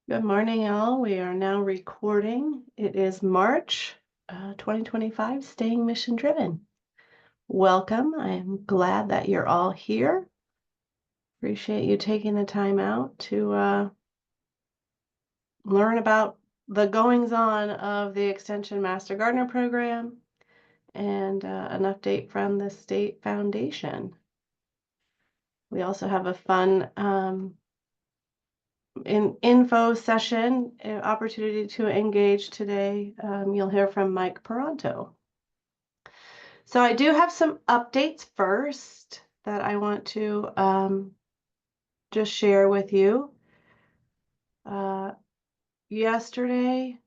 Good morning, y'all. We are now recording. It is March 2025, Staying Mission Driven. Welcome. I am glad that you're all here. Appreciate you taking the time out to learn about the goings-on of the Extension Master Gardener Program and an update from the State Foundation. We also have a fun info session, opportunity to engage today. You'll hear from Mike Peranto. So I do have some updates first that I want to just share with you. Yesterday,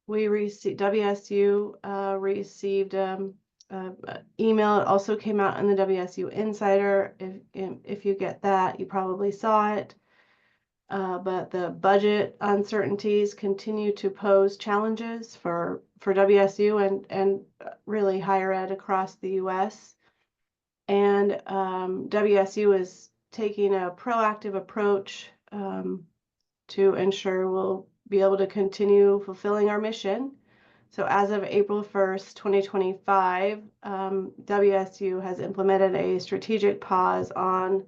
we received, WSU received email. It also came out in the WSU Insider. If you get that, you probably saw it. But the budget uncertainties continue to pose challenges for WSU and really higher ed across the U.S. And WSU is taking a proactive approach to ensure we'll be able to continue fulfilling our mission. So as of April 1st, 2025, WSU has implemented a strategic pause on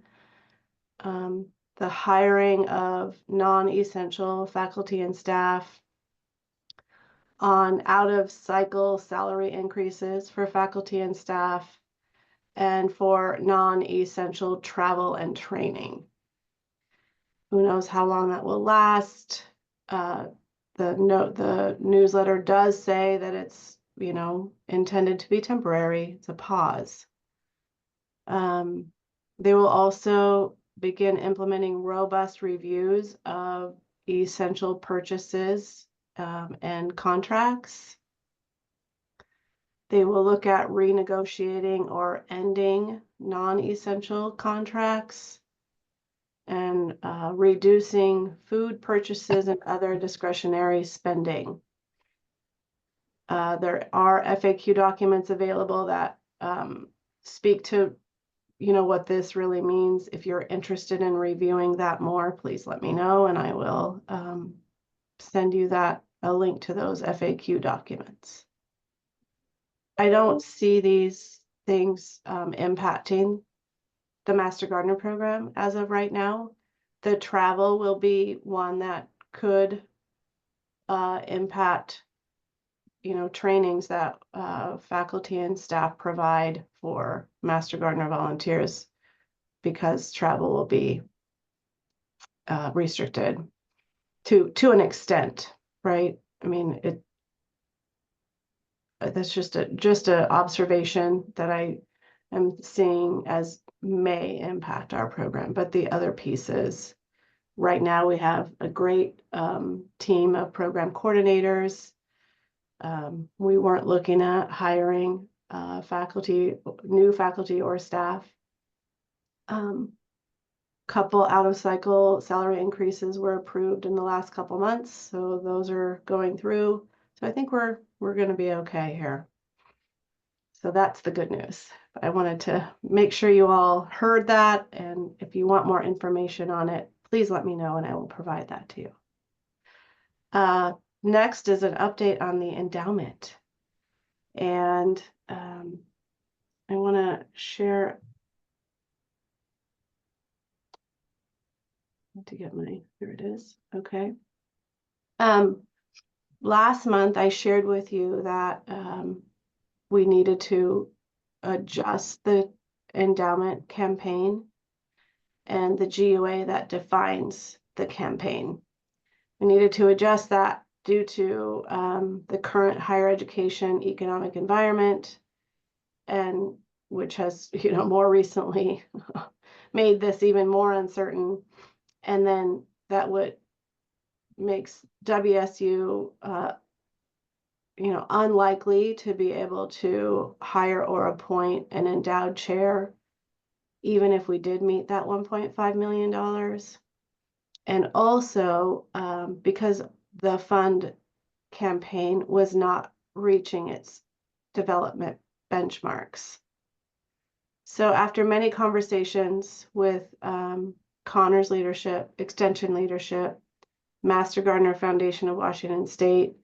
the hiring of non-essential faculty and staff, on out-of-cycle salary increases for faculty and staff, and for non-essential travel and training. Who knows how long that will last? The newsletter does say that it's, intended to be temporary. It's a pause. They will also begin implementing robust reviews of essential purchases and contracts. They will look at renegotiating or ending non-essential contracts and reducing food purchases and other discretionary spending. There are FAQ documents available that speak to what this really means. If you're interested in reviewing that more, please let me know and I will send you a link to those FAQ documents. I don't see these things impacting the Master Gardener program as of right now. The travel will be one that could impact trainings that faculty and staff provide for Master Gardener volunteers, because travel will be restricted to an extent, right? I mean, that's just a observation that I am seeing as may impact our program. But the other pieces, right now we have a great team of program coordinators. We weren't looking at hiring new faculty or staff. Couple out-of-cycle salary increases were approved in the last couple months, so those are going through. So I think we're going to be okay here. So that's the good news. I wanted to make sure you all heard that, and if you want more information on it, please let me know and I will provide that to you. Next is an update on the endowment. And I want to share, here it is. Okay. Last month I shared with you that we needed to adjust the endowment campaign and the GUA that defines the campaign. We needed to adjust that due to the current higher education economic environment, and which has, more recently made this even more uncertain. And then that makes WSU unlikely to be able to hire or appoint an endowed chair, even if we did meet that $1.5 million. And also because the fund campaign was not reaching its development benchmarks. So after many conversations with Connor's leadership, Extension leadership, Master Gardener Foundation of Washington State,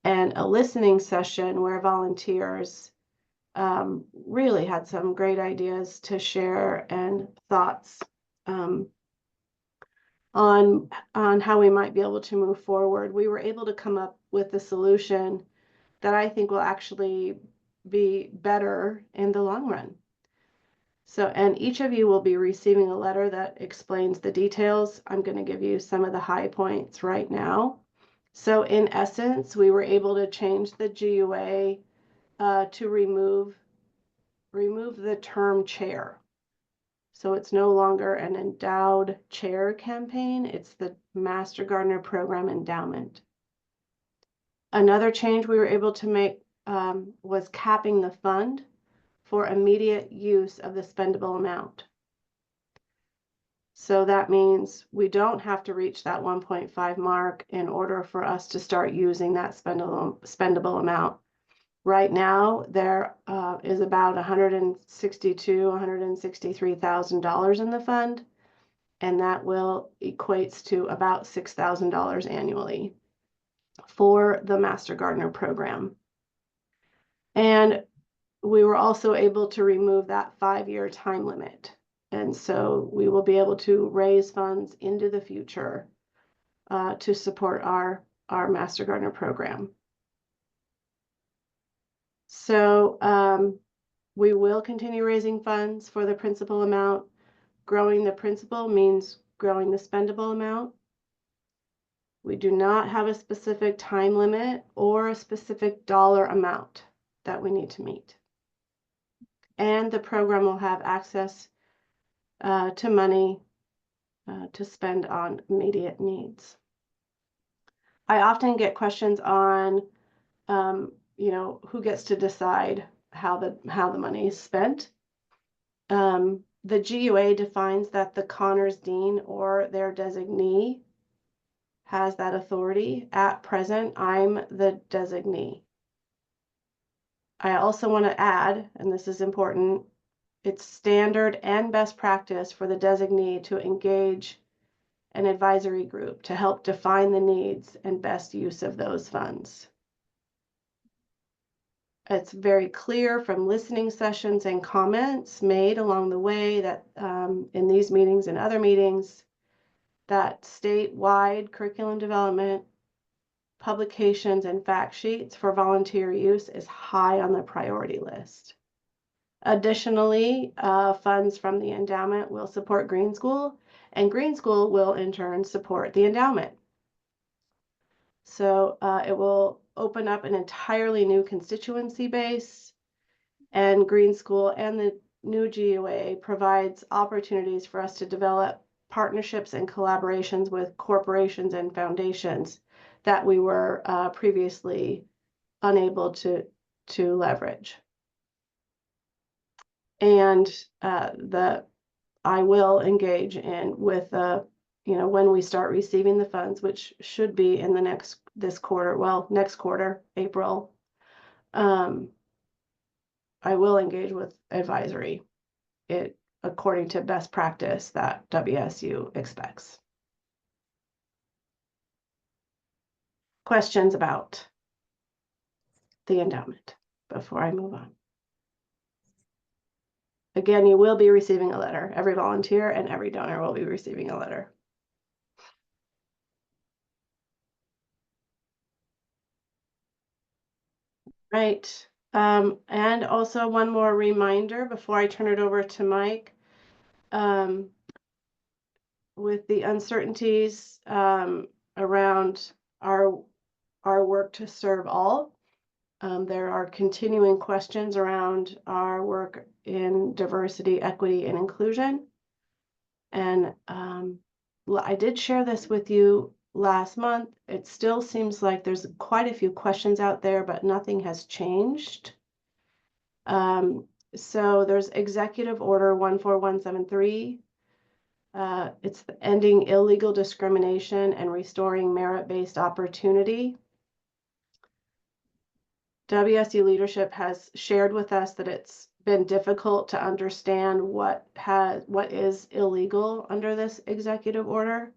and a listening session where volunteers really had some great ideas to share and thoughts on how we might be able to move forward. We were able to come up with a solution that I think will actually be better in the long run. So, and each of you will be receiving a letter that explains the details. I'm going to give you some of the high points right now. So in essence, we were able to change the GUA to remove the term chair. So it's no longer an endowed chair campaign, it's the Master Gardener Program endowment. Another change we were able to make was capping the fund for immediate use of the spendable amount. So that means we don't have to reach that 1.5 mark in order for us to start using that spendable amount. Right now, there is about $163,000 in the fund, and that will equates to about $6,000 annually for the Master Gardener program. And we were also able to remove that 5-year time limit. And so we will be able to raise funds into the future to support our Master Gardener program. So we will continue raising funds for the principal amount. Growing the principal means growing the spendable amount. We do not have a specific time limit or a specific dollar amount that we need to meet. And the program will have access to money to spend on immediate needs. I often get questions on, who gets to decide how the money is spent. The GUA defines that the Connors Dean or their designee has that authority. At present, I'm the designee. I also want to add, and this is important, it's standard and best practice for the designee to engage an advisory group to help define the needs and best use of those funds. It's very clear from listening sessions and comments made along the way that in these meetings and other meetings, that statewide curriculum development, publications, and fact sheets for volunteer use is high on the priority list. Additionally, funds from the endowment will support Green School, and Green School will in turn support the endowment. So it will open up an entirely new constituency base, and Green School and the new GUA provides opportunities for us to develop partnerships and collaborations with corporations and foundations that we were previously unable to leverage. And I will engage in with when we start receiving the funds, which should be in the next quarter, April. I will engage with advisory, according to best practice that WSU expects. Questions about the endowment before I move on? Again, you will be receiving a letter. Every volunteer and every donor will be receiving a letter. Right. And also one more reminder before I turn it over to Mike. With the uncertainties around our work to serve all, there are continuing questions around our work in diversity, equity, and inclusion. And I did share this with you last month. It still seems like there's quite a few questions out there, but nothing has changed. So there's Executive Order 14173. It's the ending illegal discrimination and restoring merit-based opportunity. WSU leadership has shared with us that it's been difficult to understand what is illegal under this executive order.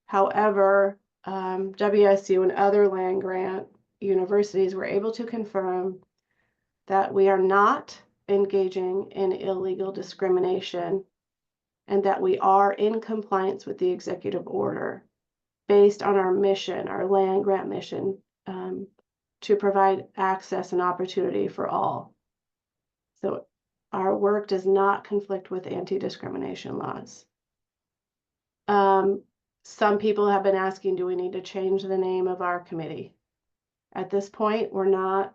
However, WSU and other land grant universities were able to confirm that we are not engaging in illegal discrimination and that we are in compliance with the executive order based on our mission, our land grant mission, to provide access and opportunity for all. So our work does not conflict with anti-discrimination laws. Some people have been asking, do we need to change the name of our committee? At this point, we're not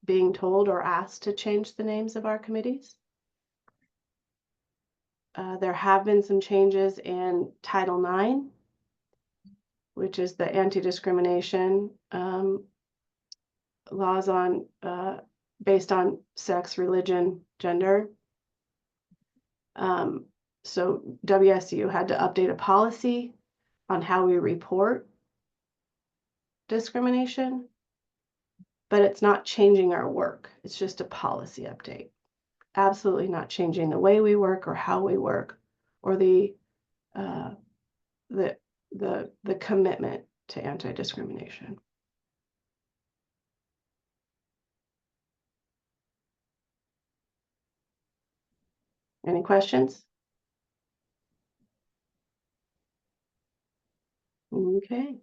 being told or asked to change the names of our committees. There have been some changes in Title IX, which is the anti-discrimination laws on based on sex, religion, gender. So WSU had to update a policy on how we report discrimination, but it's not changing our work. It's just a policy update. Absolutely not changing the way we work or how we work or the commitment to anti-discrimination. Any questions? Okay.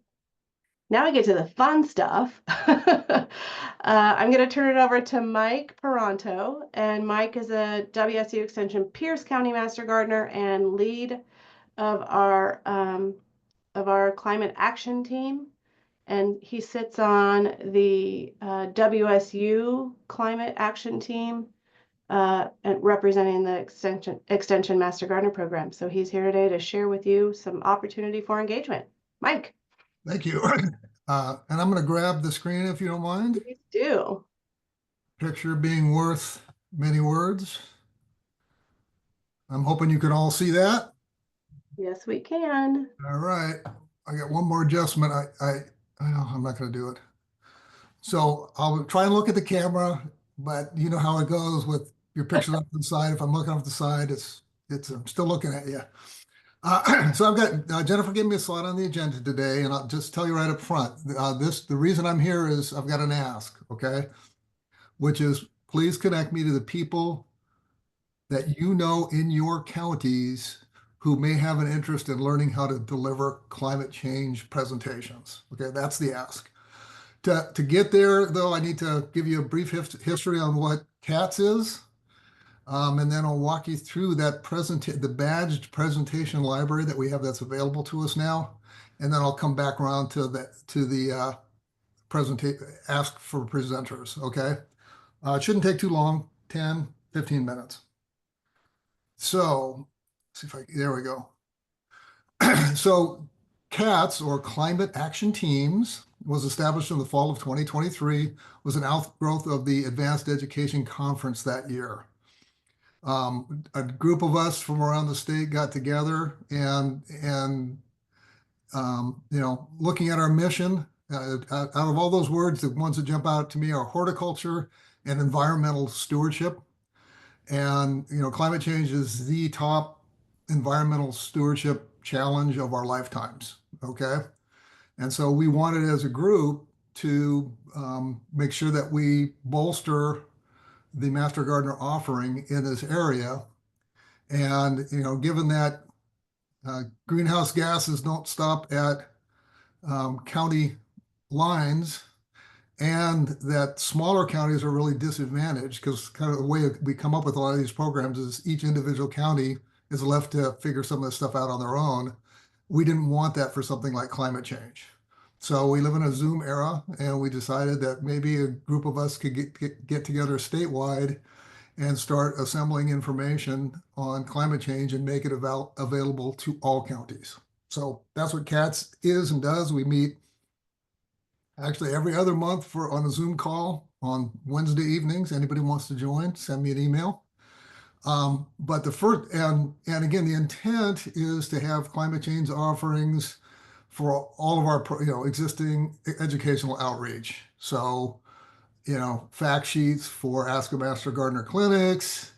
Now we get to the fun stuff. I'm going to turn it over to Mike Peranto, and Mike is a WSU Extension Pierce County Master Gardener and lead of our climate action team, and he sits on the WSU climate action team and representing the extension Master Gardener program. So he's here today to share with you some opportunity for engagement. Mike. Thank you. And I'm going to grab the screen if you don't mind. Please do. Picture being worth many words. I'm hoping you can all see that. Yes, we can. All right. I got one more adjustment. I'm not going to do it. So I'll try and look at the camera, but you know how it goes with your pictures off to the side. If I'm looking off the side, I'm still looking at you. So I've got Jennifer gave me a slot on the agenda today, and I'll just tell you right up front. The reason I'm here is I've got an ask, okay? Which is please connect me to the people that you know in your counties who may have an interest in learning how to deliver climate change presentations. Okay, that's the ask. To get there, though, I need to give you a brief history on what CATS is. And then I'll walk you through the badged presentation library that we have that's available to us now. And then I'll come back around to the ask for presenters, okay? It shouldn't take too long, 10, 15 minutes. So, there we go. So CATS, or Climate Action Teams, was established in the fall of 2023, was an outgrowth of the Advanced Education Conference that year. A group of us from around the state got together and looking at our mission, out of all those words, the ones that jump out to me are horticulture and environmental stewardship. And, climate change is the top environmental stewardship challenge of our lifetimes, okay? And so we wanted as a group to make sure that we bolster the Master Gardener offering in this area. And, given that greenhouse gases don't stop at county lines, and that smaller counties are really disadvantaged because kind of the way we come up with a lot of these programs is each individual county is left to figure some of this stuff out on their own. We didn't want that for something like climate change. So we live in a Zoom era, and we decided that maybe a group of us could get together statewide and start assembling information on climate change and make it available to all counties. So that's what CATS is and does. We meet actually every other month on a Zoom call on Wednesday evenings. Anybody wants to join, send me an email. But the first, and again, the intent is to have climate change offerings for all of our existing educational outreach. So, fact sheets for Ask a Master Gardener clinics,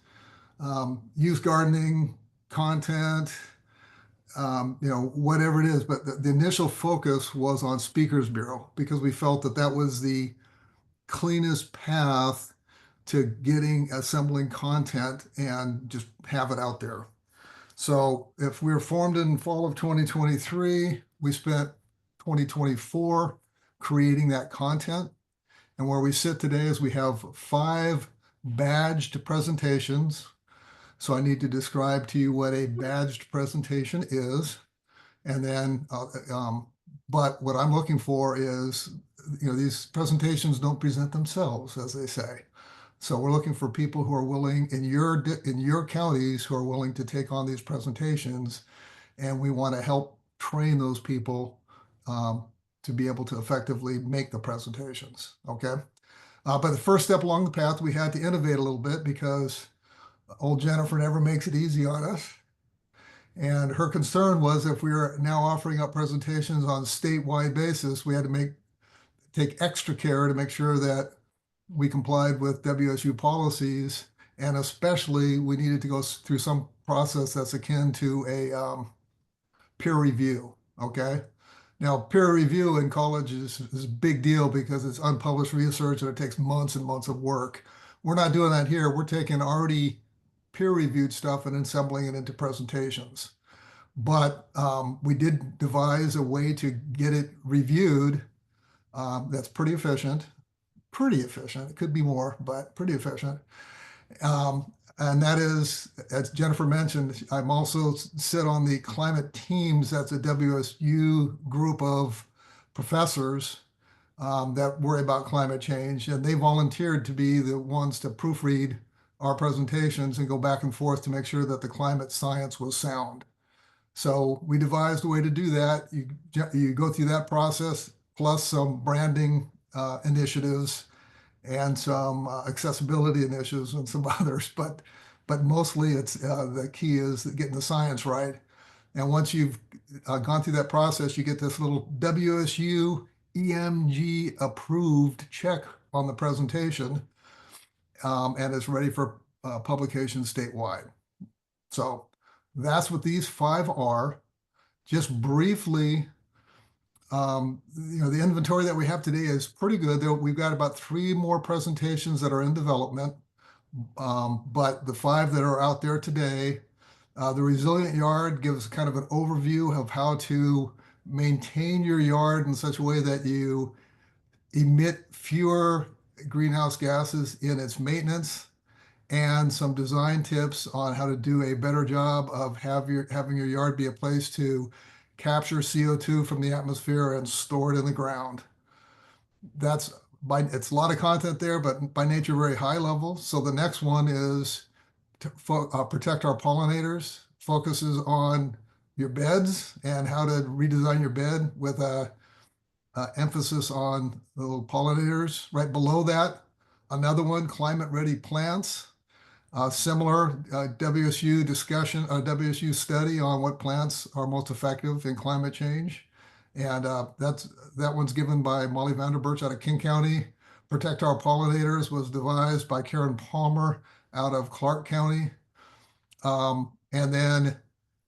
youth gardening content, whatever it is, but the initial focus was on Speakers Bureau because we felt that that was the cleanest path to assembling content and just have it out there. So if we were formed in fall of 2023, we spent 2024 creating that content. And where we sit today is we have 5 badged presentations. So I need to describe to you what a badged presentation is. And then, but what I'm looking for is, these presentations don't present themselves, as they say. So we're looking for people who are willing in your counties who are willing to take on these presentations, and we want to help train those people to be able to effectively make the presentations. Okay, but the first step along the path, we had to innovate a little bit because old Jennifer never makes it easy on us. And her concern was if we were now offering up presentations on a statewide basis, we had to take extra care to make sure that we complied with WSU policies, and especially we needed to go through some process that's akin to a peer review. Okay. Now, peer review in college is a big deal because it's unpublished research and it takes months and months of work. We're not doing that here. We're taking already peer-reviewed stuff and assembling it into presentations. But we did devise a way to get it reviewed that's pretty efficient. Pretty efficient. It could be more, but pretty efficient. And that is, as Jennifer mentioned, I'm also sit on the climate teams. That's a WSU group of professors that worry about climate change, and they volunteered to be the ones to proofread our presentations and go back and forth to make sure that the climate science was sound. So we devised a way to do that. You go through that process plus some branding initiatives and some accessibility initiatives and some others, but mostly it's the key is getting the science right. And once you've gone through that process, you get this little WSU EMG approved check on the presentation, and it's ready for publication statewide. So that's what these 5 are. Just briefly, the inventory that we have today is pretty good. We've got about 3 more presentations that are in development, but the 5 that are out there today, the Resilient Yard gives kind of an overview of how to maintain your yard in such a way that you emit fewer greenhouse gases in its maintenance, and some design tips on how to do a better job of having your yard be a place to capture CO2 from the atmosphere and store it in the ground. It's a lot of content there, but by nature very high level. So the next one is to protect our pollinators, focuses on your beds and how to redesign your bed with a emphasis on the little pollinators. Right below that, another one, climate ready plants. Similar WSU discussion, WSU study on what plants are most effective in climate change. And that one's given by Molly Vanderburch out of King County. Protect Our Pollinators was devised by Karen Palmer out of Clark County. And then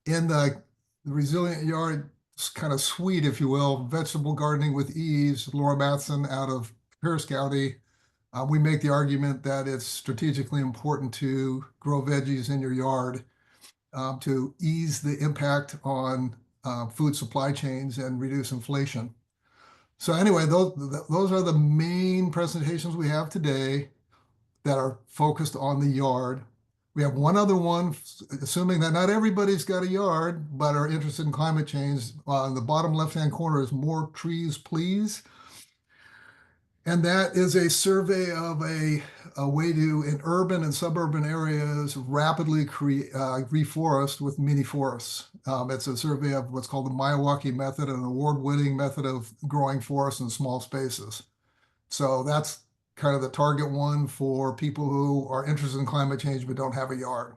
in the Resilient Yard kind of suite, if you will, Vegetable Gardening with Ease, Laura Matson out of Pierce County. We make the argument that it's strategically important to grow veggies in your yard to ease the impact on food supply chains and reduce inflation. So anyway, those are the main presentations we have today that are focused on the yard. We have one other one, assuming that not everybody's got a yard, but are interested in climate change. On the bottom left-hand corner is More Trees, Please. And that is a survey of a way to, in urban and suburban areas, rapidly reforest with mini forests. It's a survey of what's called the Miyawaki method, an award-winning method of growing forests in small spaces. So that's kind of the target one for people who are interested in climate change but don't have a yard.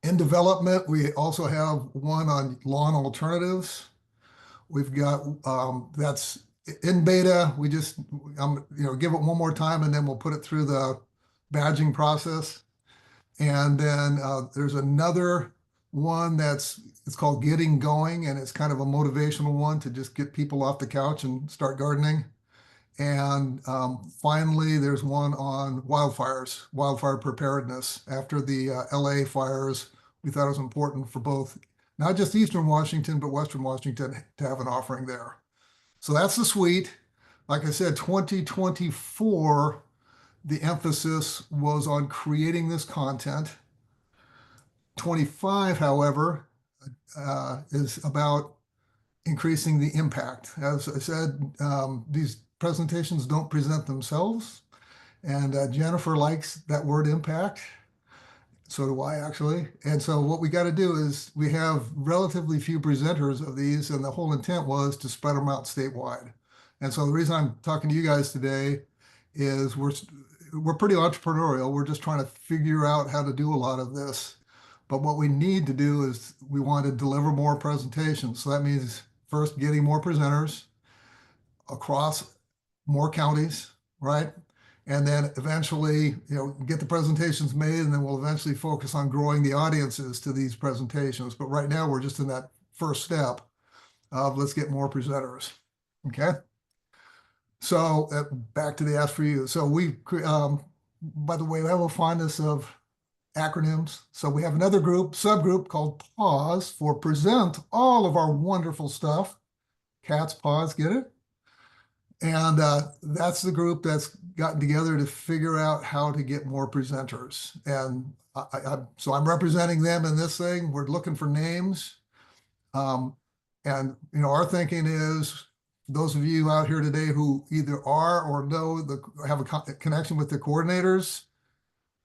In development, we also have one on lawn alternatives. We've got that's in beta. We just give it one more time and then we'll put it through the badging process. And then there's another one it's called Getting Going, and it's kind of a motivational one to just get people off the couch and start gardening. And finally, there's one on wildfires, wildfire preparedness. After the LA fires, we thought it was important for both, not just Eastern Washington, but Western Washington to have an offering there. So that's the suite. Like I said, 2024, the emphasis was on creating this content. 25, however, is about increasing the impact. As I said, these presentations don't present themselves, and Jennifer likes that word impact. So do I, actually. And so what we got to do is we have relatively few presenters of these, and the whole intent was to spread them out statewide. And so the reason I'm talking to you guys today is we're pretty entrepreneurial. We're just trying to figure out how to do a lot of this. But what we need to do is we want to deliver more presentations. So that means first getting more presenters across more counties, right? And then eventually, get the presentations made, and then we'll eventually focus on growing the audiences to these presentations. But right now, we're just in that first step of let's get more presenters. Okay. So back to the Ask for You. So by the way, we have a fondness of acronyms. So we have another subgroup called PAWs for present all of our wonderful stuff. Cats, paws, get it? And that's the group that's gotten together to figure out how to get more presenters. And so I'm representing them in this thing. We're looking for names. And our thinking is those of you out here today who either are or have a connection with the coordinators,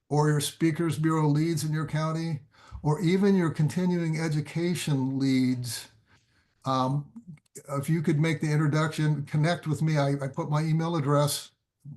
or your speakers bureau leads in your county, or even your continuing education leads. If you could make the introduction, connect with me. I put my email address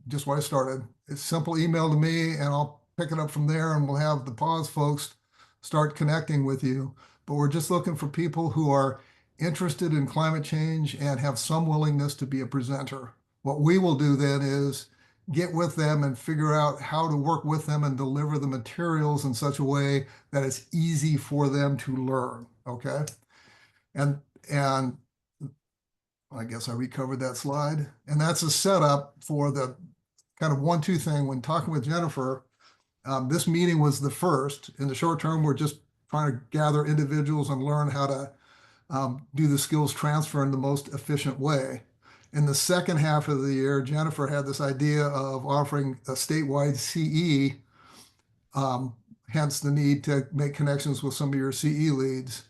just where I started. It's simple email to me, and I'll pick it up from there, and we'll have the PAWS folks start connecting with you. But we're just looking for people who are interested in climate change and have some willingness to be a presenter. What we will do then is get with them and figure out how to work with them and deliver the materials in such a way that it's easy for them to learn. Okay. And I guess I recovered that slide. And that's a setup for the kind of 1-2 thing. When talking with Jennifer, this meeting was the first. In the short term, we're just trying to gather individuals and learn how to do the skills transfer in the most efficient way. In the second half of the year, Jennifer had this idea of offering a statewide CE, hence the need to make connections with some of your CE leads.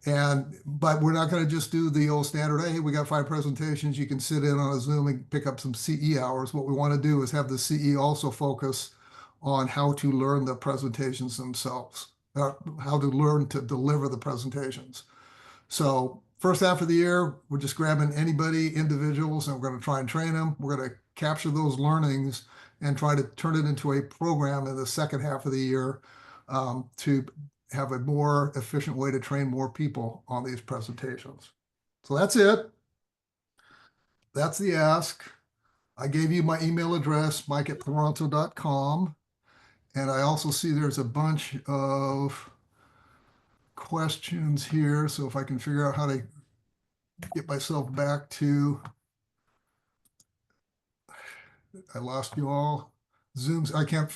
But we're not going to just do the old standard, hey, we got 5 presentations, you can sit in on a Zoom and pick up some CE hours. What we want to do is have the CE also focus on how to learn the presentations themselves, how to learn to deliver the presentations. So first half of the year, we're just grabbing individuals, and we're going to try and train them. We're going to capture those learnings and try to turn it into a program in the second half of the year to have a more efficient way to train more people on these presentations. So that's it. That's the ask. I gave you my email address, mike@toronto.com. And I also see there's a bunch of questions here. So if I can figure out how to get myself back to, I lost you all. Zooms, I can't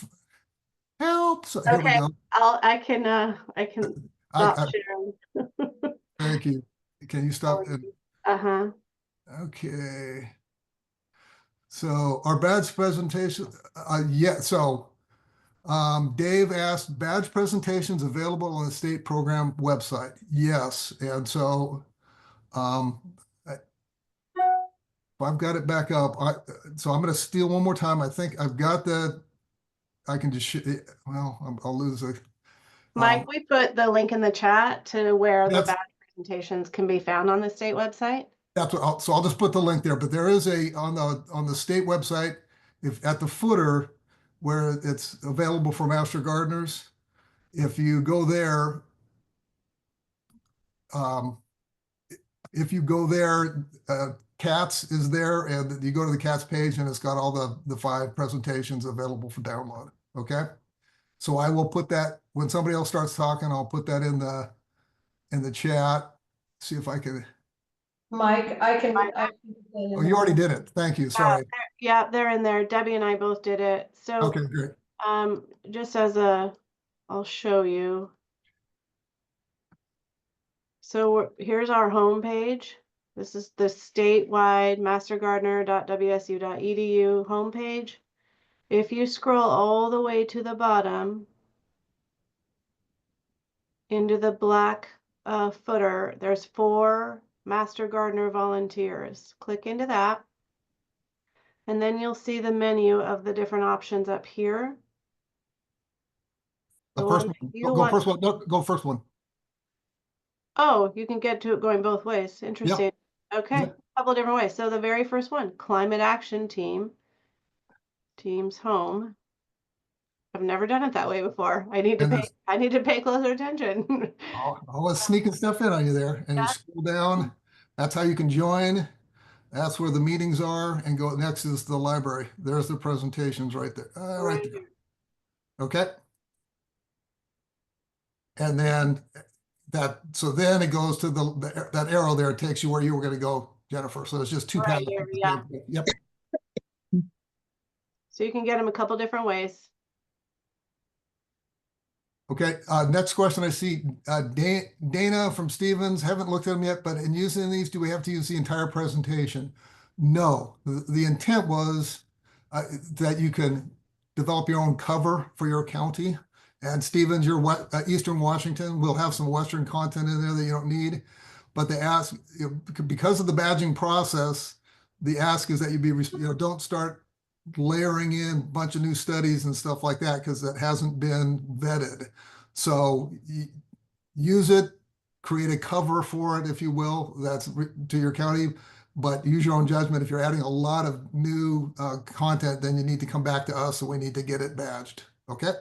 help. So here we Okay, go. I can stop I sharing. thank you. Can you stop? Uh-huh. Okay. So our badge presentation, yeah. So Dave asked, badge presentations available on the state program website. Yes. And so if I've got it back up, so I'm going to steal one more time. I think I've got that. I can just, well, I'll lose it. Mike, we put the link in the chat to where the That's badge presentations can be found on the state website. that's what so I'll just put the link there. But there is on the state website, if at the footer where it's available for master gardeners, if you go there, um, Cats is there, and you go to the Cats page, and it's got all the 5 presentations available for download. Okay, so I will put that when somebody else starts talking, I'll put that in the chat. See if I can. Mike, I can. Oh, you already did it. Thank you. Sorry. Yeah, they're in there. Debbie and I both did it. So, Okay, great. just I'll show you. So here's our home page. This is the statewide mastergardener.wsu.edu homepage. If you scroll all the way to the bottom into the black footer, there's 4 Master Gardener volunteers. Click into that, and then you'll see the menu of the different options up here. The first one. Go first one. No, go first one. Oh, you can get to it going both ways. Interesting. Okay, Yep. a couple of different ways. So the very first one, Climate Action Team's home. I've never done it that way before. I need to pay closer attention. All the sneaking stuff in on you there, and you scroll down. That's how you can join. That's where the meetings are, and go next is the library. There's the presentations right there. Right there. Okay. And then so then it goes to that arrow there. It takes you where you were going to go, Jennifer. So it's just 2 paths. Here, yeah. Yep. So you can get them a couple different ways. Okay, next question I see, Dana from Stevens, haven't looked at them yet, but in using these, do we have to use the entire presentation? No, the intent was that you can develop your own cover for your county. And Stevens, you're Eastern Washington, will have some Western content in there that you don't need. But they ask, because of the badging process, the ask is that don't start layering in a bunch of new studies and stuff like that because that hasn't been vetted. So use it, create a cover for it, if you will, that's to your county, but use your own judgment. If you're adding a lot of new content, then you need to come back to us, so we need to get it badged. Okay.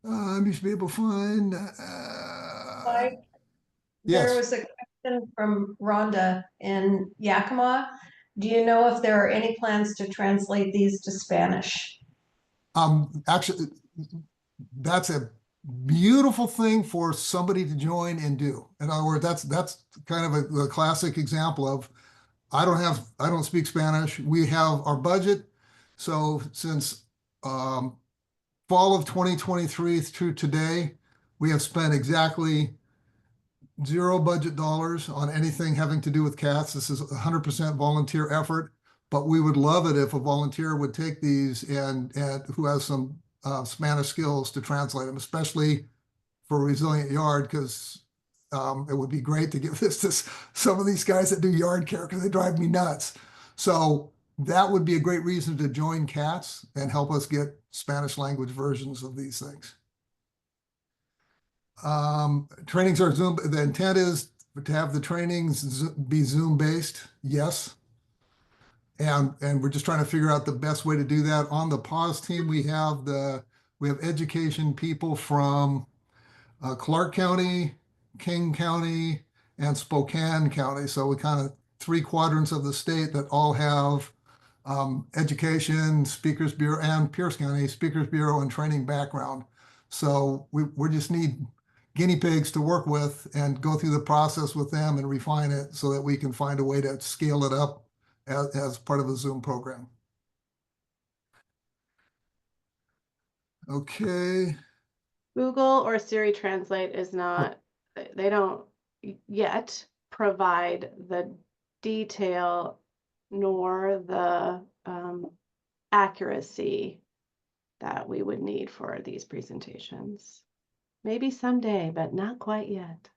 You should be able to find. Mike, Yes. there was a question from Rhonda in Yakima. Do you know if there are any plans to translate these to Spanish? Actually, that's a beautiful thing for somebody to join and do. In other words, that's kind of a classic example of I don't speak Spanish. We have our budget. So since fall of 2023 through today, we have spent exactly $0 budget dollars on anything having to do with cats. This is 100% volunteer effort, but we would love it if a volunteer would take these and who has some Spanish skills to translate them, especially for Resilient Yard, because it would be great to give this to some of these guys that do yard care because they drive me nuts. So that would be a great reason to join CATS and help us get Spanish language versions of these things. Trainings are Zoom. The intent is to have the trainings be Zoom based. Yes. And we're just trying to figure out the best way to do that. On the PAWs team, we have education people from Clark County, King County, and Spokane County. So we kind of 3 quadrants of the state that all have education, Speakers Bureau, and Pierce County Speakers Bureau and training background. So we just need guinea pigs to work with and go through the process with them and refine it so that we can find a way to scale it up as part of a Zoom program. Okay. Google or Siri Translate is not, they don't yet provide the detail nor the accuracy that we would need for these presentations. Maybe someday, but not quite yet.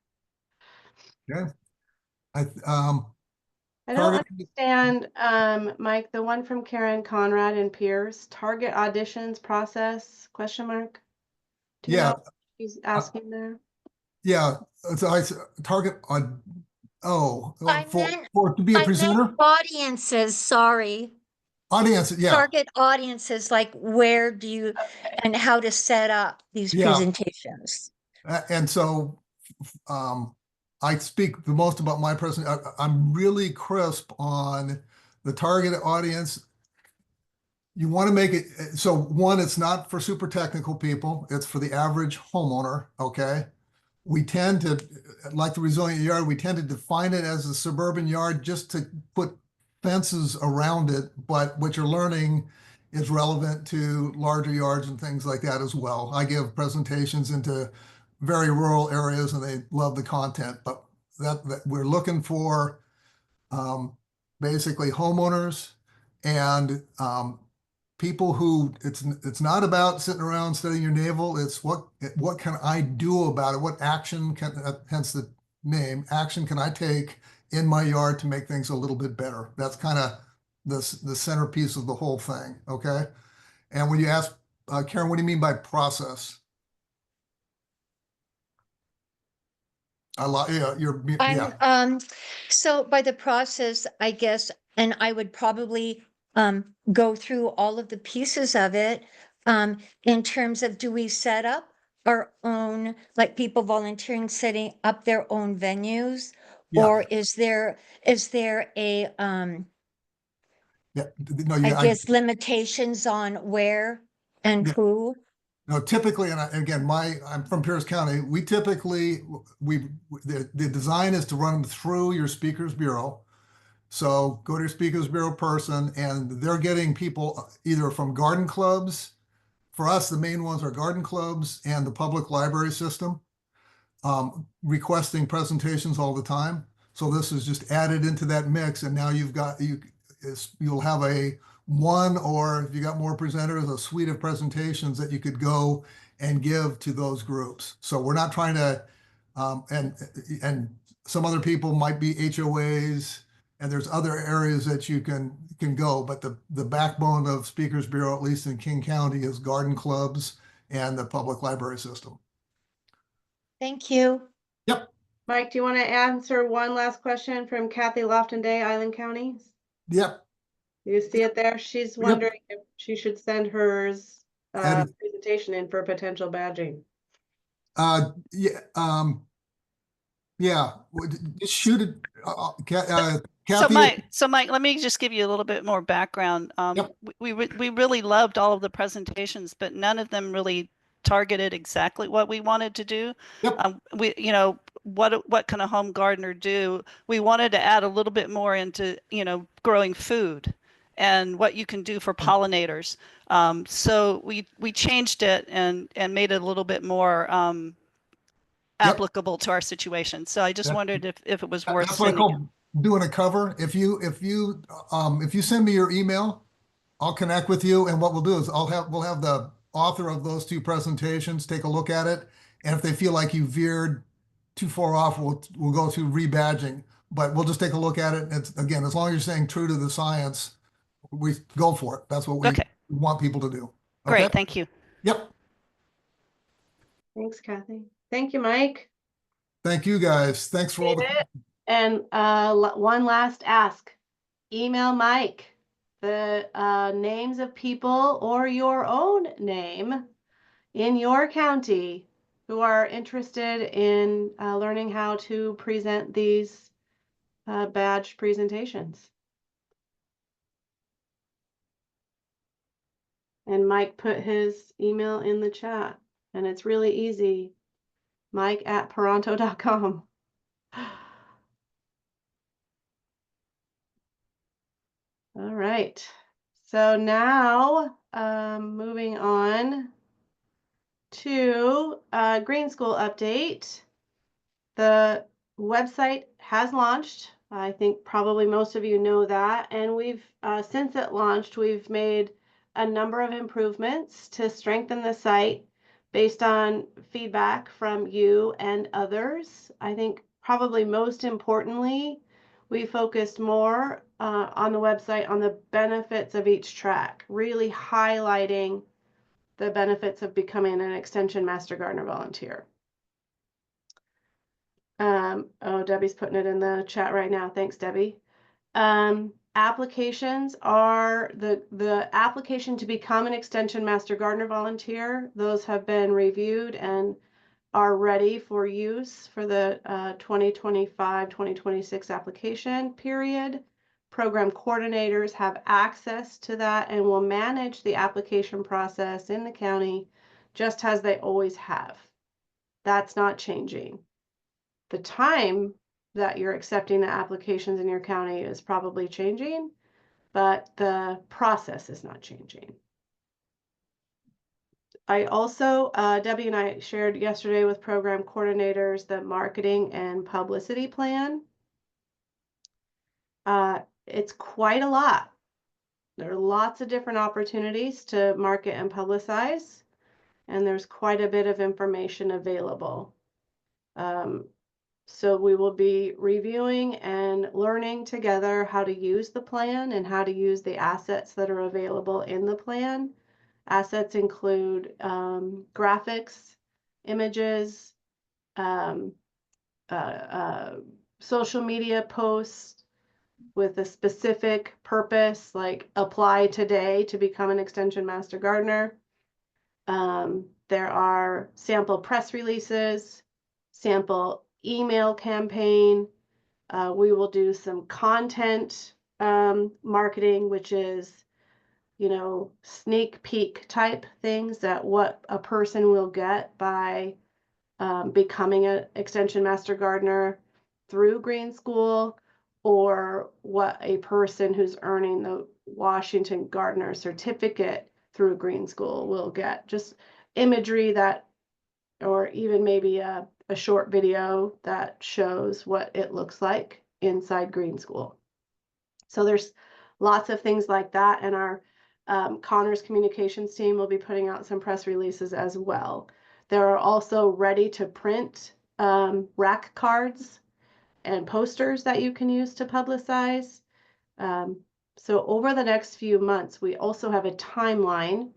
Okay. I don't understand, Mike, the one from Karen Conrad and Pierce, target auditions process, question mark? Do you know what she's asking there? Yeah, so I target on, I for to be a presenter? Audiences, sorry. Audience, yeah. Target audiences, like where do you, and how to set up these presentations. And so I speak the most about my I'm really crisp on the target audience. you want to make it so one, it's not for super technical people, it's for the average homeowner. Okay. We tend to, like the resilient yard, we tend to define it as a suburban yard just to put fences around it. But what you're learning is relevant to larger yards and things like that as well. I give presentations into very rural areas and they love the content, but that we're looking for basically homeowners and people who it's not about sitting around studying your navel. It's what can I do about it? What action can, hence the name, action can I take in my yard to make things a little bit better? That's kind of the centerpiece of the whole thing. Okay. And when you ask Karen, what do you mean by process? Yeah, yeah. So by the process, I guess, and I would probably go through all of the pieces of it in terms of, do we set up our own, like people volunteering, setting up their own venues? Yeah. Or is there a Yeah. No, I yeah. guess limitations on where and Yeah. who? No, typically, and again, I'm from Pierce County. We typically the design is to run through your speakers bureau. So go to your speakers bureau person, and they're getting people either from garden clubs. For us, the main ones are garden clubs and the public library system, requesting presentations all the time. So this is just added into that mix, and now you'll have a one, or if you got more presenters, a suite of presentations that you could go and give to those groups. So we're not trying to, and some other people might be HOAs, and there's other areas that you can go, but the backbone of Speakers Bureau, at least in King County, is garden clubs and the public library system. Thank you. Yep. Mike, do you want to answer one last question from Kathy Lofton Day, Island County? Yep. You see it there? She's wondering if she should send hers presentation in for potential badging. Yeah. Yeah. Just shoot it. Kathy. So Mike, let me just give you a little bit more background. Yep. We really loved all of the presentations, but none of them really targeted exactly what we wanted to do. Yep. What can a home gardener do? We wanted to add a little bit more into, growing food and what you can do for pollinators. So we changed it and made it a little bit more applicable to our situation. So I just wondered if it was worth that's what I sending call doing a cover. If you send me your email, I'll connect with you, and what we'll do is we'll have the author of those two presentations take a look at it, and if they feel like you veered too far off, we'll go through rebadging. But we'll just take a look at it. It's, again, as long as you're staying true to the science, we go for it. That's what we want people to do. Okay? Great, thank you. Yep. Thanks, Kathy. Thank you, Mike. Thank you, guys. Thanks for all the. And one last ask. Email Mike the names of people or your own name in your county who are interested in learning how to present these badge presentations. And Mike put his email in the chat, and it's really easy. Mike@paronto.com. All right. So now, moving on to Green School update. The website has launched. I think probably most of you know that. And we've, since it launched, we've made a number of improvements to strengthen the site based on feedback from you and others. I think probably most importantly, we focused more on the website on the benefits of each track, really highlighting the benefits of becoming an Extension Master Gardener volunteer. Oh, Debbie's putting it in the chat right now. Thanks, Debbie. Applications are the application to become an Extension Master Gardener volunteer. Those have been reviewed and are ready for use for the 2025-2026 application period. program coordinators have access to that and will manage the application process in the county just as they always have. That's not changing. The time that you're accepting the applications in your county is probably changing, but the process is not changing. I also, Debbie and I shared yesterday with program coordinators the marketing and publicity plan. It's quite a lot. There are lots of different opportunities to market and publicize, and there's quite a bit of information available. So we will be reviewing and learning together how to use the plan and how to use the assets that are available in the plan. Assets include graphics, images, social media posts with a specific purpose, like apply today to become an Extension Master Gardener. There are sample press releases, sample email campaign. We will do some content marketing, which is, you know, sneak peek type things that what a person will get by becoming an Extension Master Gardener through Green School, or what a person who's earning the Washington Gardener Certificate through Green School will get. Just imagery that, or even maybe a short video that shows what it looks like inside Green School. So there's lots of things like that, and our Connors communications team will be putting out some press releases as well. There are also ready to print rack cards and posters that you can use to publicize. So over the next few months, we also have a timeline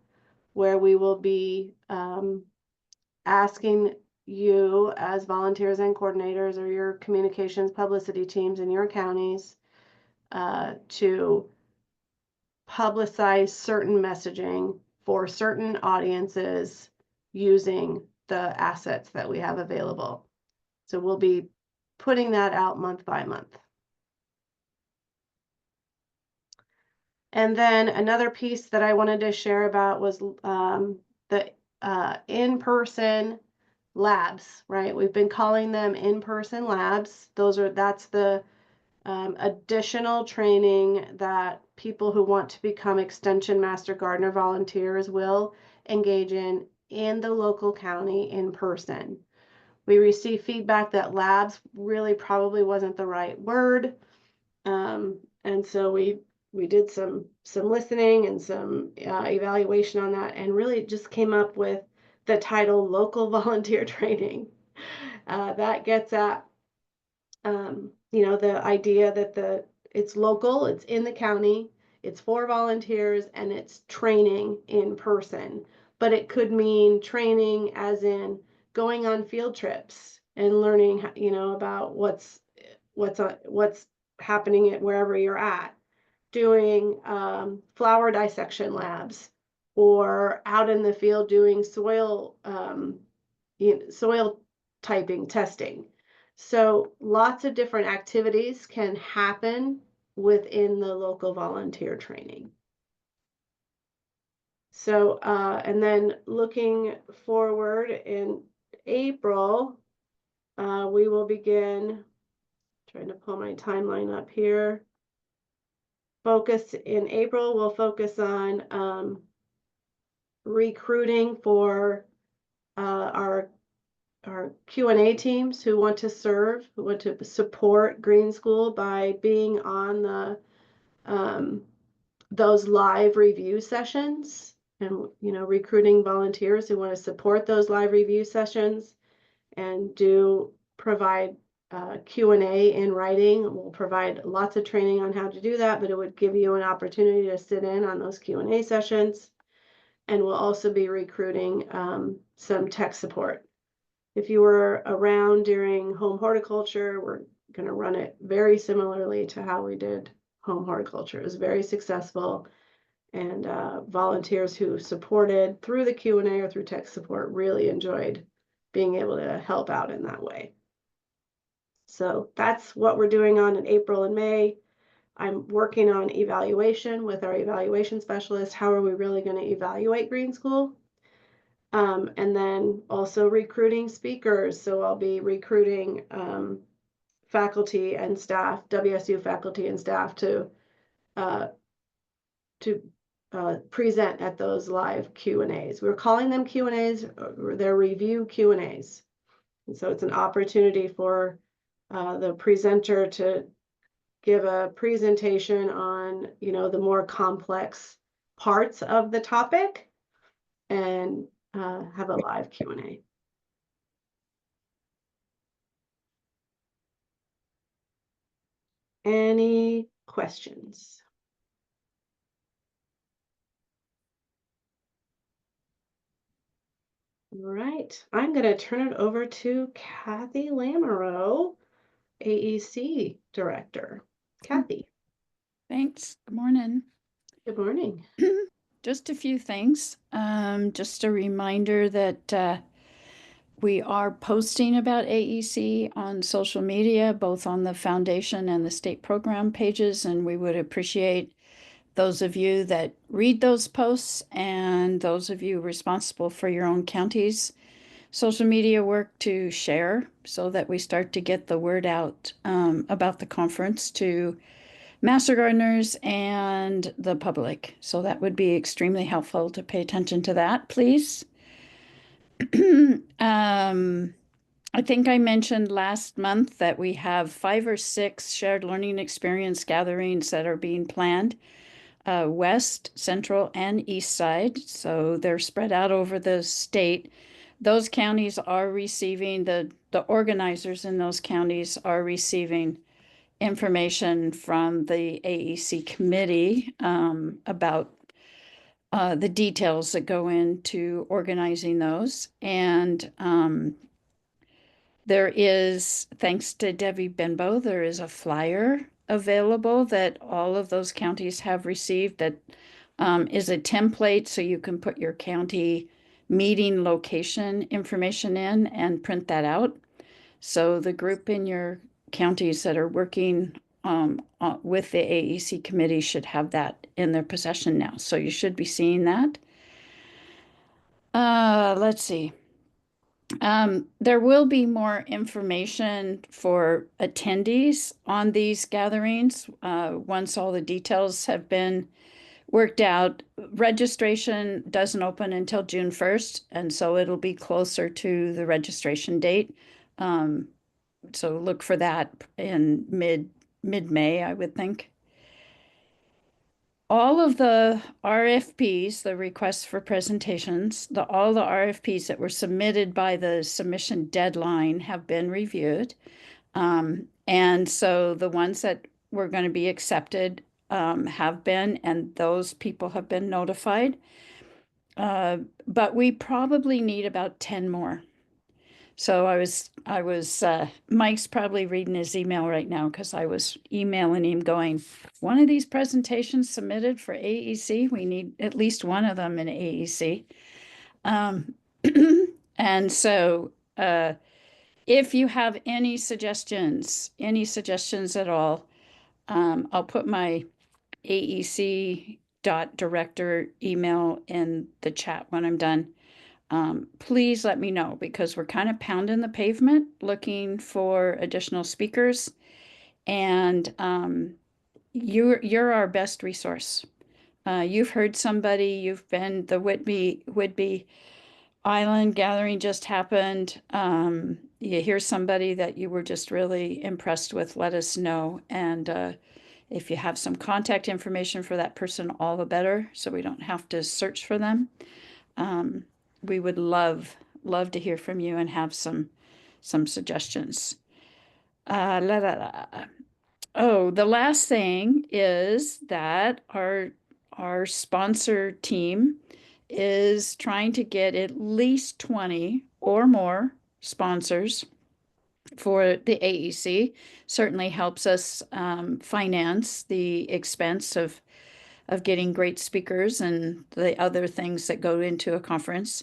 where we will be asking you as volunteers and coordinators or your communications publicity teams in your counties to publicize certain messaging for certain audiences using the assets that we have available. So we'll be putting that out month by month. And then another piece that I wanted to share about was the in-person labs, right? We've been calling them in-person labs. That's the additional training that people who want to become Extension Master Gardener volunteers will engage in the local county in person. We received feedback that labs really probably wasn't the right word. And so we did some listening and some evaluation on that, and really just came up with the title Local Volunteer Training. That gets at you know, the idea that it's local, it's in the county, it's for volunteers, and it's training in person. But it could mean training as in going on field trips and learning, you know, about what's happening at wherever you're at, doing flower dissection labs, or out in the field doing soil soil typing testing. So lots of different activities can happen within the local volunteer training. So, and then looking forward in April, we will begin, trying to pull my timeline up here. In April, we'll focus on recruiting for our Q&A teams who want to serve, who want to support Green School by being on the those live review sessions, and you know, recruiting volunteers who want to support those live review sessions and provide Q&A in writing. We'll provide lots of training on how to do that, but it would give you an opportunity to sit in on those Q&A sessions. And we'll also be recruiting some tech support. If you were around during home horticulture, we're going to run it very similarly to how we did home horticulture. It was very successful, and volunteers who supported through the Q&A or through tech support really enjoyed being able to help out in that way. So that's what we're doing on in April and May. I'm working on evaluation with our evaluation specialist. How are we really going to evaluate Green School? And then also recruiting speakers. So I'll be recruiting faculty and staff, WSU faculty and staff to uh, present at those live Q&As. We're calling them Q&As, they're review Q&As. And so it's an opportunity for the presenter to give a presentation on, you know, the more complex parts of the topic and have a live Q&A. Any questions? All right, I'm going to turn it over to Kathy Lamoureux, AEC Director. Kathy. Thanks. Good morning. Good morning. Just a few things. Just a reminder that we are posting about AEC on social media, both on the foundation and the state program pages, and we would appreciate those of you that read those posts and those of you responsible for your own county's social media work to share so that we start to get the word out about the conference to master gardeners and the public. So that would be extremely helpful to pay attention to that, please. I think I mentioned last month that we have 5 or 6 shared learning experience gatherings that are being planned, west, central, and east side. So they're spread out over the state. Those counties are receiving, the organizers in those counties are receiving information from the AEC committee about the details that go into organizing those. And there is, thanks to Debbie Benbow, there is a flyer available that all of those counties have received that is a template so you can put your county meeting location information in and print that out. So the group in your counties that are working with the AEC committee should have that in their possession now. So you should be seeing that. Let's see. There will be more information for attendees on these gatherings once all the details have been worked out. Registration doesn't open until June 1st, and so it'll be closer to the registration date. So look for that in mid-May, I would think. All of the RFPs, the requests for presentations, all the RFPs that were submitted by the submission deadline have been reviewed. And so the ones that were going to be accepted have been, and those people have been notified. But we probably need about 10 more. So Mike's probably reading his email right now because I was emailing him going, one of these presentations submitted for AEC, we need at least one of them in AEC. And so if you have any suggestions at all, I'll put my AEC.director email in the chat when I'm done. Please let me know because we're kind of pounding the pavement looking for additional speakers, and you're our best resource. You've heard somebody, you've been the Whidbey Island gathering just happened. You hear somebody that you were just really impressed with, let us know. And if you have some contact information for that person, all the better, so we don't have to search for them. We would love to hear from you and have some suggestions. Oh, the last thing is that our sponsor team is trying to get at least 20 or more sponsors for the AEC. Certainly helps us finance the expense of getting great speakers and the other things that go into a conference.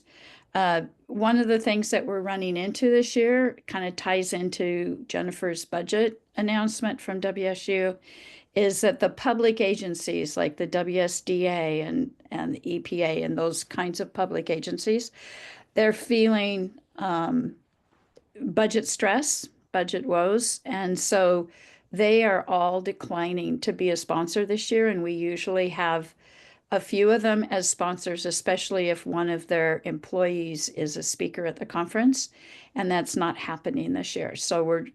One of the things that we're running into this year kind of ties into Jennifer's budget announcement from WSU is that the public agencies like the WSDA and the EPA and those kinds of public agencies, they're feeling budget stress, budget woes, and so they are all declining to be a sponsor this year. And we usually have a few of them as sponsors, especially if one of their employees is a speaker at the conference, and that's not happening this year. So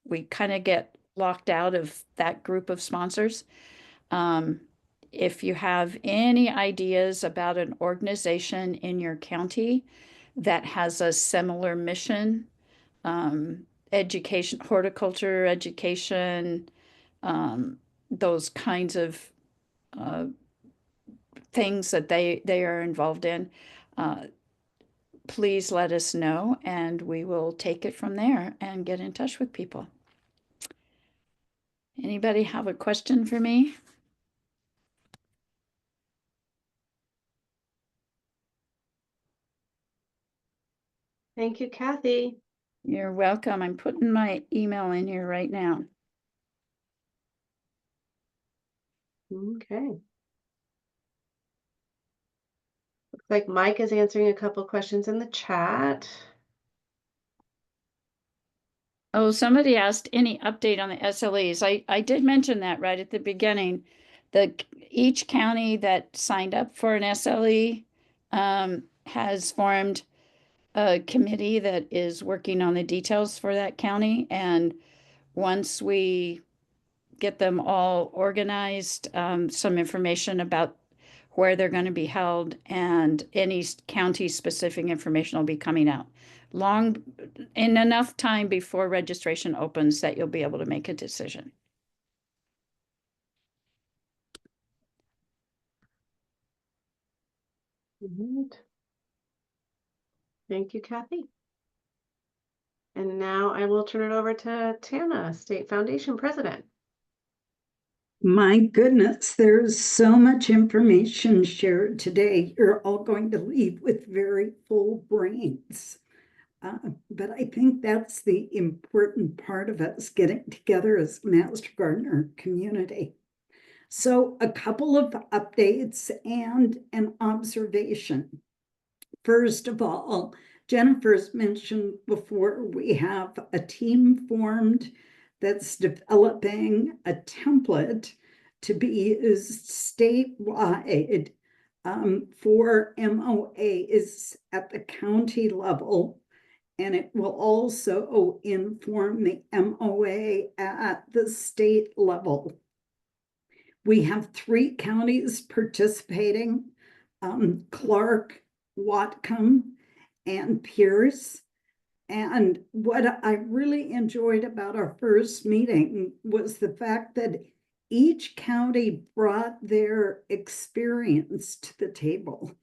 we kind of get locked out of that group of sponsors. If you have any ideas about an organization in your county that has a similar mission, education, horticulture, education, those kinds of things that they are involved in, please let us know and we will take it from there and get in touch with people. Anybody have a question for me? Thank you, Kathy. You're welcome. I'm putting my email in here right now. Okay. Looks like Mike is answering a couple questions in the chat. Oh, somebody asked any update on the SLEs. I did mention that right at the beginning. Each county that signed up for an SLE has formed a committee that is working on the details for that county. And once we get them all organized, some information about where they're going to be held and any county specific information will be coming out in enough time before registration opens that you'll be able to make a decision. Right. Thank you, Kathy. And now I will turn it over to Tana, State Foundation President. My goodness, there's so much information shared today. You're all going to leave with very full brains. But I think that's the important part of us getting together as Master Gardener community. So a couple of updates and an observation. First of all, Jennifer's mentioned before, we have a team formed that's developing a template to be used statewide for MOAs at the county level. And it will also inform the MOA at the state level. We have 3 counties participating, Clark, Whatcom, and Pierce. And what I really enjoyed about our first meeting was the fact that each county brought their experience to the table.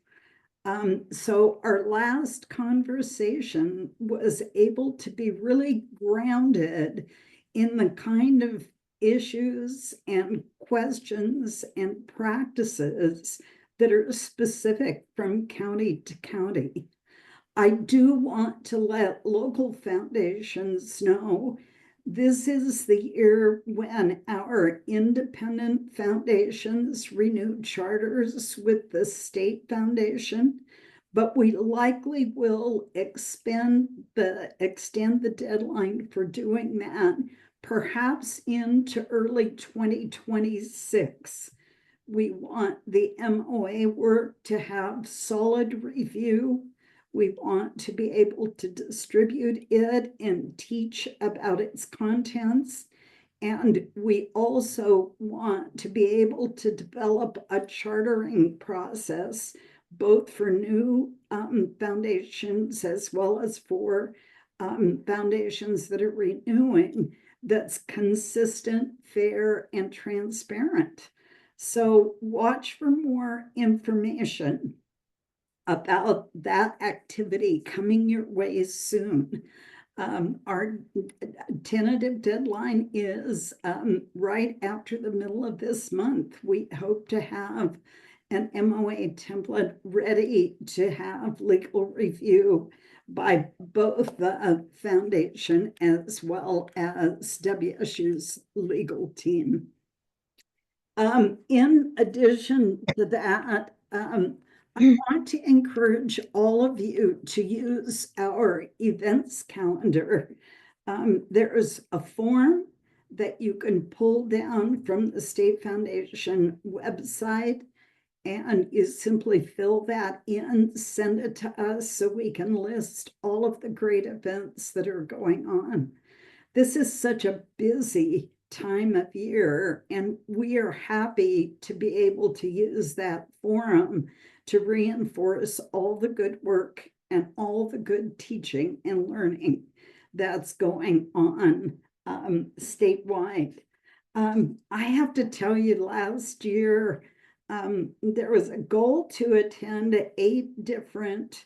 So our last conversation was able to be really grounded in the kind of issues and questions and practices that are specific from county to county. I do want to let local foundations know this is the year when our independent foundations renew charters with the state foundation, but we likely will extend the deadline for doing that perhaps into early 2026. We want the MOA work to have solid review. We want to be able to distribute it and teach about its contents. And we also want to be able to develop a chartering process, both for new foundations as well as for foundations that are renewing, that's consistent, fair, and transparent. So watch for more information about that activity coming your way soon. Our tentative deadline is right after the middle of this month. We hope to have an MOA template ready to have legal review by both the foundation as well as WSU's legal team. In addition to that, I want to encourage all of you to use our events calendar. There's a form that you can pull down from the State Foundation website, and you simply fill that in, send it to us so we can list all of the great events that are going on. This is such a busy time of year, and we are happy to be able to use that forum to reinforce all the good work and all the good teaching and learning that's going on statewide. I have to tell you, last year, there was a goal to attend 8 different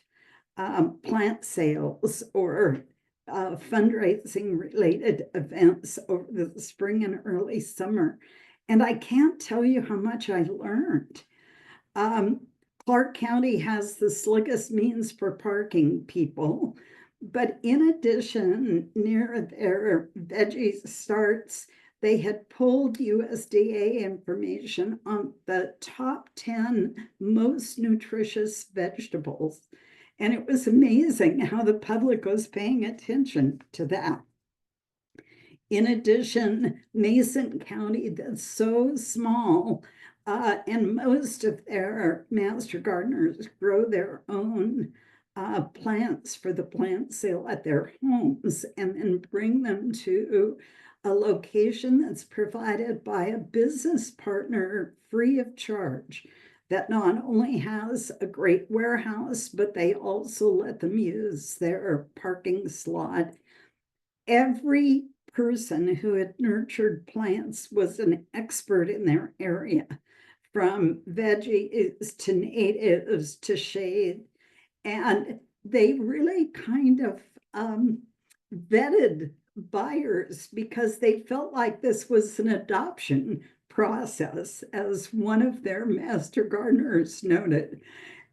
plant sales or fundraising related events over the spring and early summer. And I can't tell you how much I learned. Clark County has the slickest means for parking people. But in addition, near their veggie starts, they had pulled USDA information on the top 10 most nutritious vegetables. And it was amazing how the public was paying attention to that. In addition, Mason County, that's so small, and most of their master gardeners grow their own plants for the plant sale at their homes and then bring them to a location that's provided by a business partner free of charge, that not only has a great warehouse, but they also let them use their parking slot. Every person who had nurtured plants was an expert in their area, from veggies to natives to shade. And they really kind of vetted buyers because they felt like this was an adoption process, as one of their master gardeners noted.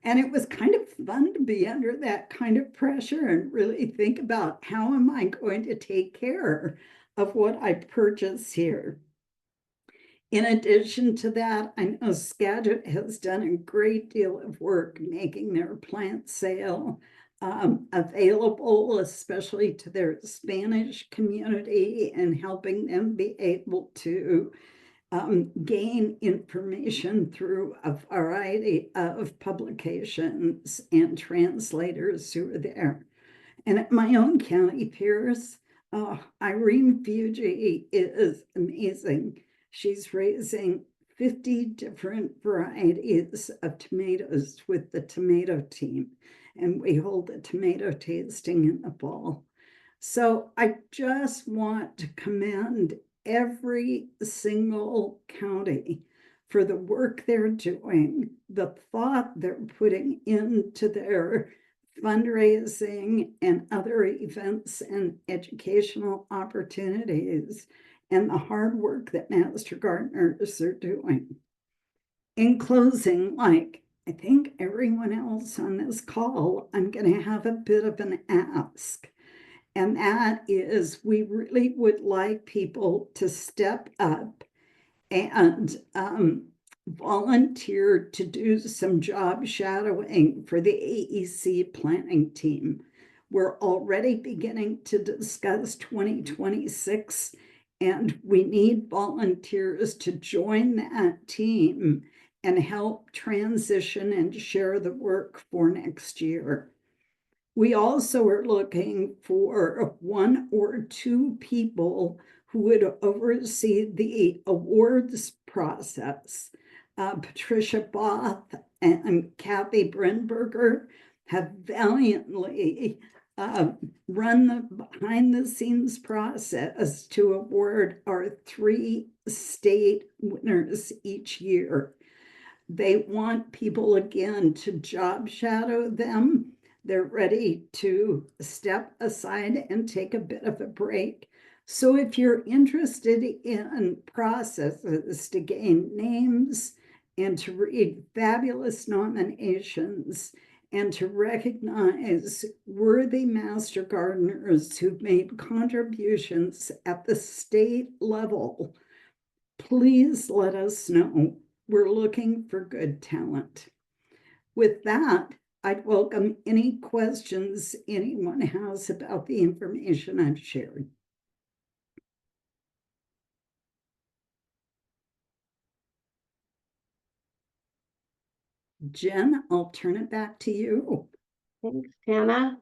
And it was kind of fun to be under that kind of pressure and really think about, how am I going to take care of what I purchase here? In addition to that, I know Skagit has done a great deal of work making their plant sale available, especially to their Spanish community, and helping them be able to gain information through a variety of publications and translators who are there. And at my own county, Pierce, Irene Fuji is amazing. She's raising 50 different varieties of tomatoes with the tomato team, and we hold a tomato tasting in the fall. So I just want to commend every single county for the work they're doing, the thought they're putting into their fundraising and other events and educational opportunities, and the hard work that master gardeners are doing. In closing, like I think everyone else on this call, I'm going to have a bit of an ask. And that is, we really would like people to step up and volunteer to do some job shadowing for the AEC planning team. We're already beginning to discuss 2026, and we need volunteers to join that team and help transition and share the work for next year. We also are looking for 1 or 2 people who would oversee the awards process. Patricia Both and Kathy Brenberger have valiantly run the behind the scenes process to award our 3 state winners each year. They want people, again, to job shadow them. They're ready to step aside and take a bit of a break. So if you're interested in processes to gain names and to read fabulous nominations and to recognize worthy master gardeners who've made contributions at the state level, please let us know. We're looking for good talent. With that, I'd welcome any questions anyone has about the information I've shared. Jen, I'll turn it back to you. Thanks, Hannah.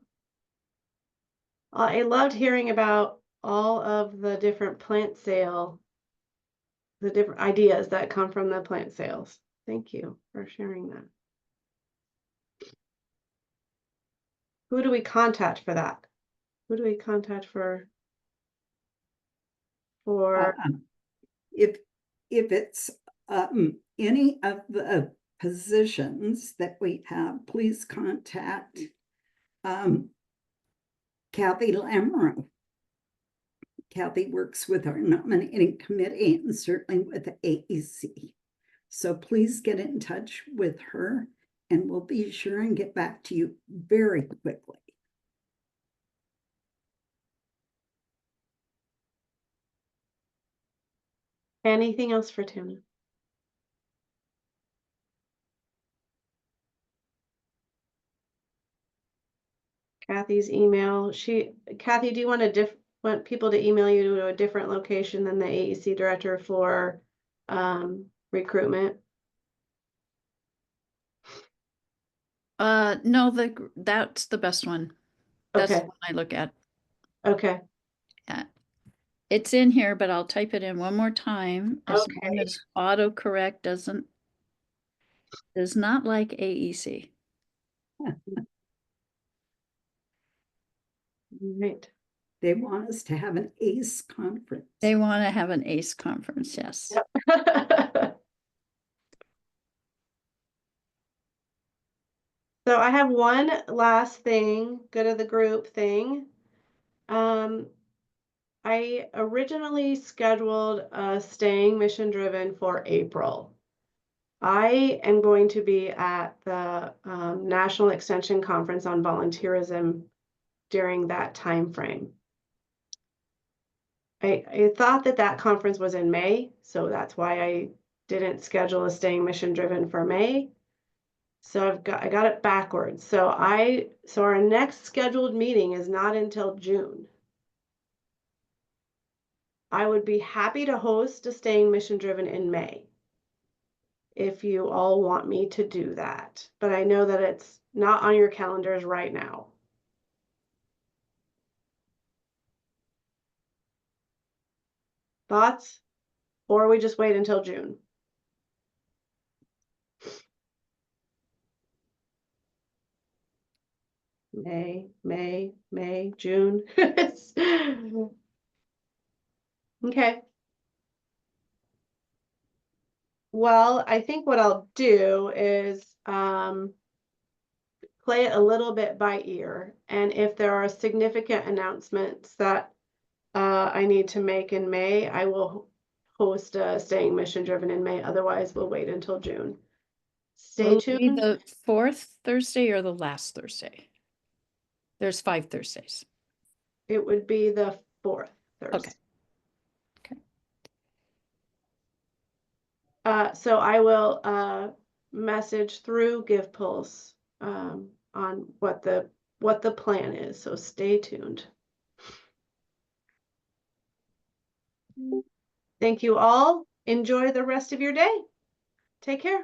I loved hearing about all of the different plant sale, the different ideas that come from the plant sales. Thank you for sharing that. Who do we contact for that? Who do we contact for? If it's any of the positions that we have, please contact Kathy Lamoureux. Kathy works with our nominating committee and certainly with the AEC. So please get in touch with her and we'll be sure and get back to you very quickly. Anything else for Tana? Kathy's email. Kathy, do you want people to email you to a different location than the AEC director for recruitment? No, that's the best one. That's the Okay. one I look at. Okay. Yeah. It's in here, but I'll type it in one more time. As long as autocorrect does not like AEC. Right. They want us to have an ACE conference. They want to have an ACE conference, yes. Yep. So I have one last thing, good of the group thing. I originally scheduled a staying mission driven for April. I am going to be at the National Extension Conference on Volunteerism during that time frame. I thought that conference was in May, so that's why I didn't schedule a staying mission driven for May. So I got it backwards. So our next scheduled meeting is not until June. I would be happy to host a staying mission driven in May if you all want me to do that. But I know that it's not on your calendars right now. Thoughts? Or we just wait until June? May, June. Okay. Well, I think what I'll do is play it a little bit by ear. And if there are significant announcements that I need to make in May, I will host a staying mission driven in May. Otherwise, we'll wait until June. Stay Will it be tuned. the 4th Thursday or the last Thursday? There's 5 Thursdays. It would be the 4th Thursday. Okay. So I will message through GivePulse on what the plan is. So stay tuned. Thank you all. Enjoy the rest of your day. Take care.